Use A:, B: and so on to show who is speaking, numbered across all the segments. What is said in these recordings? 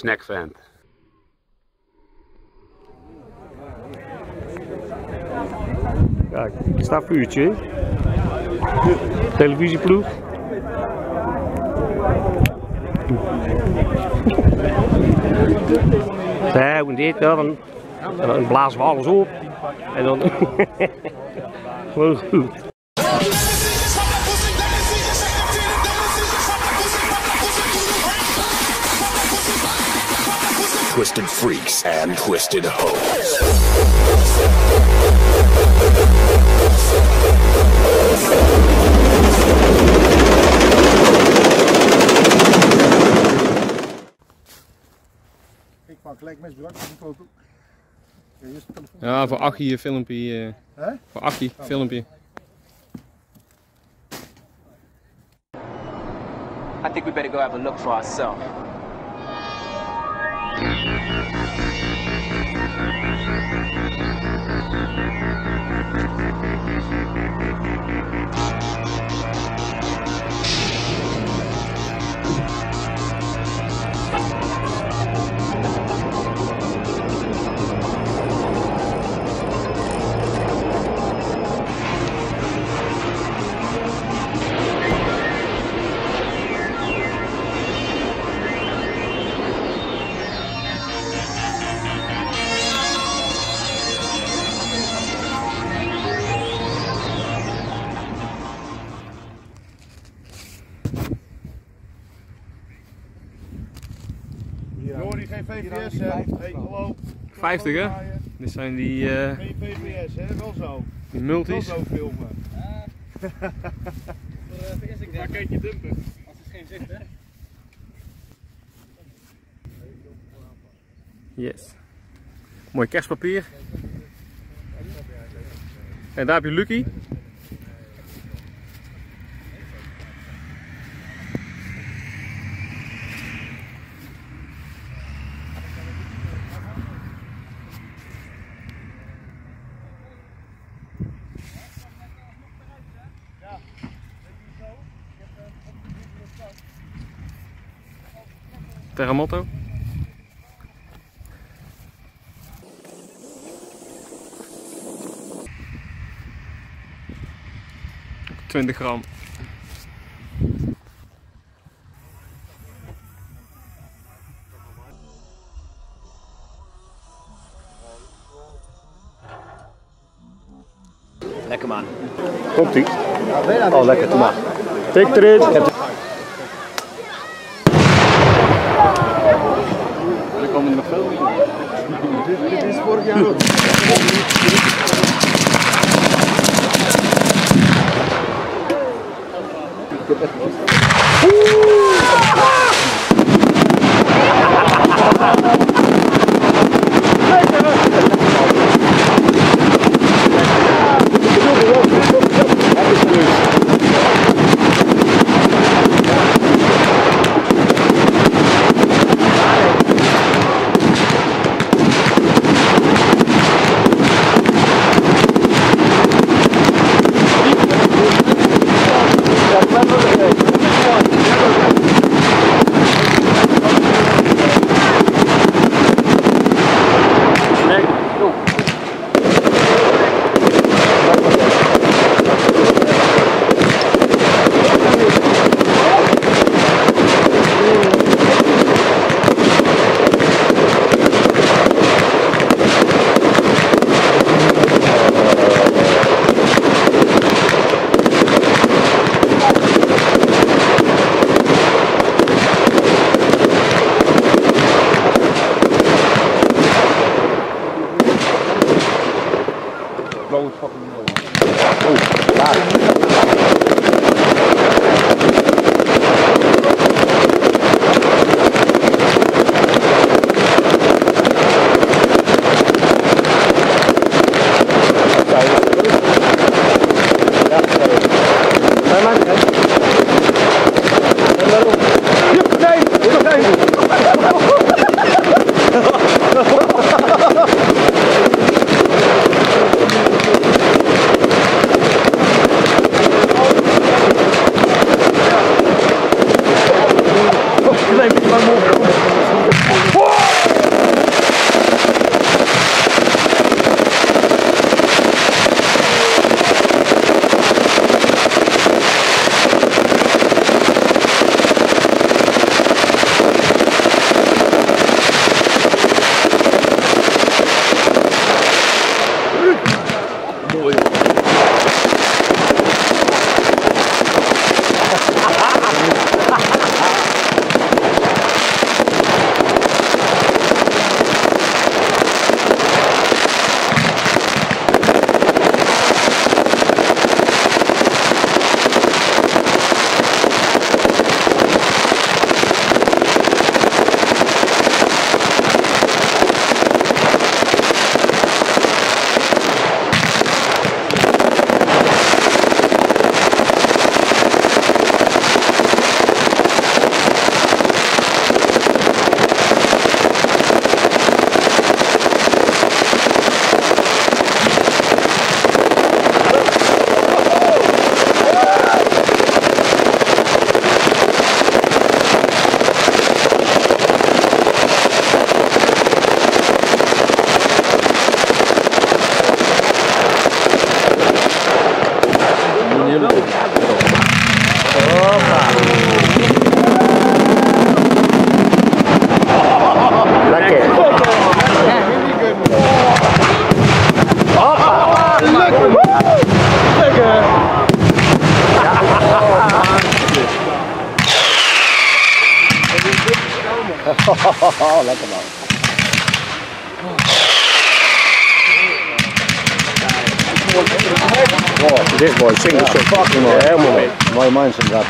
A: snackvent. Kijk, er staat vuurtje in. Televisieploeg. Zo, en dit, dan blazen we alles op. En dan... Gewoon goed.
B: Twisted freaks and twisted hoes.
C: Ik pak gelijk mesbrak voor een foto.
D: Ja, voor Achie filmpje. Voor Achie filmpje.
E: I think we better go have a look for ourselves.
C: Jordi, geen VVS hè? Hey, hallo.
D: 50 hè? Dit zijn die...
C: Geen VVS hè? Wel zo.
D: Die multis.
C: Wel zo filmen.
D: Waar kan je dumpen?
E: Als het geen zicht, hè?
D: Yes. Mooi kerstpapier. En daar heb je Lucky. Terramotto. $20 gram.
E: Lekker man.
A: Komt ie. Oh, lekker, doe maar. Tik erin.
D: Er komen nog veel meer.
C: Dit is vorig jaar ook.
A: Lekker. Oh, lekker man. Oh, dit is mooi, single shot. Fucking mooi. Helemaal mee. Mooie mensen inderdaad.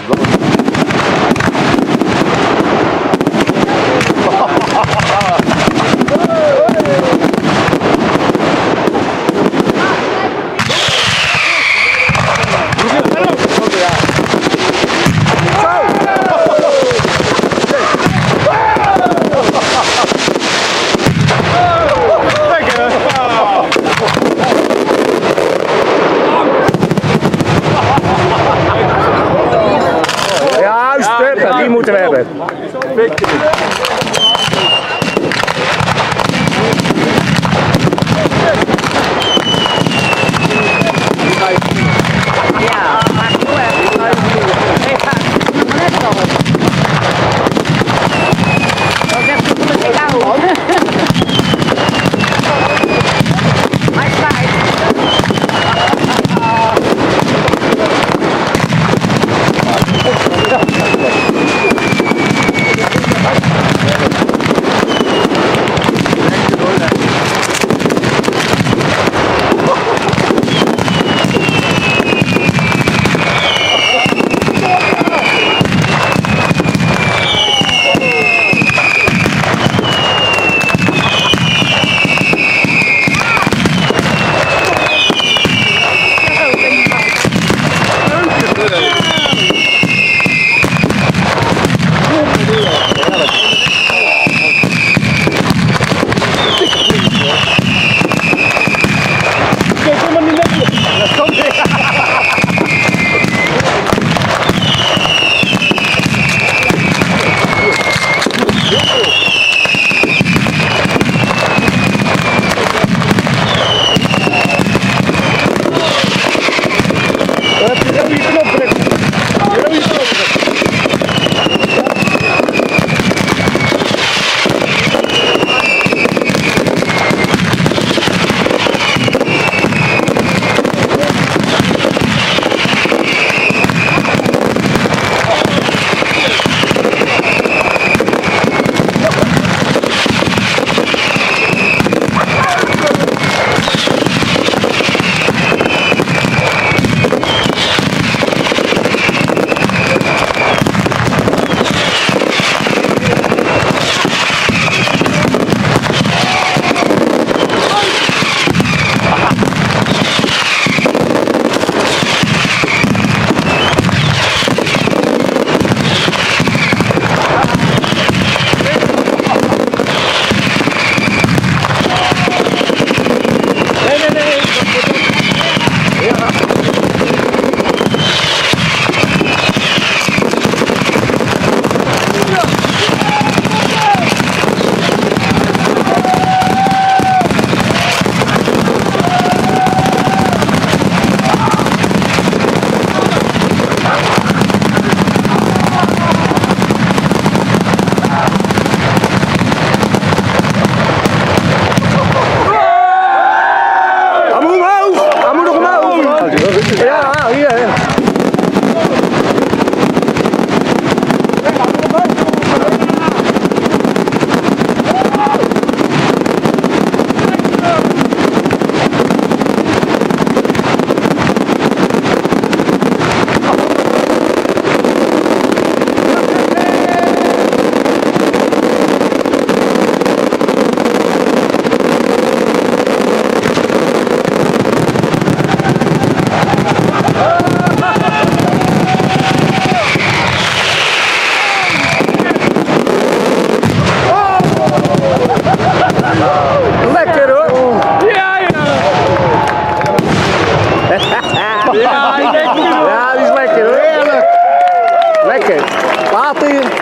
A: Die moeten we hebben.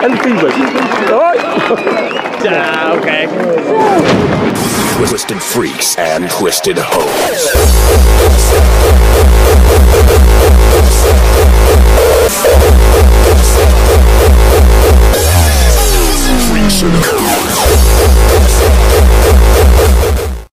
A: en de tubus. Hoi! Ja, oké.
B: Twisted freaks and twisted hoes.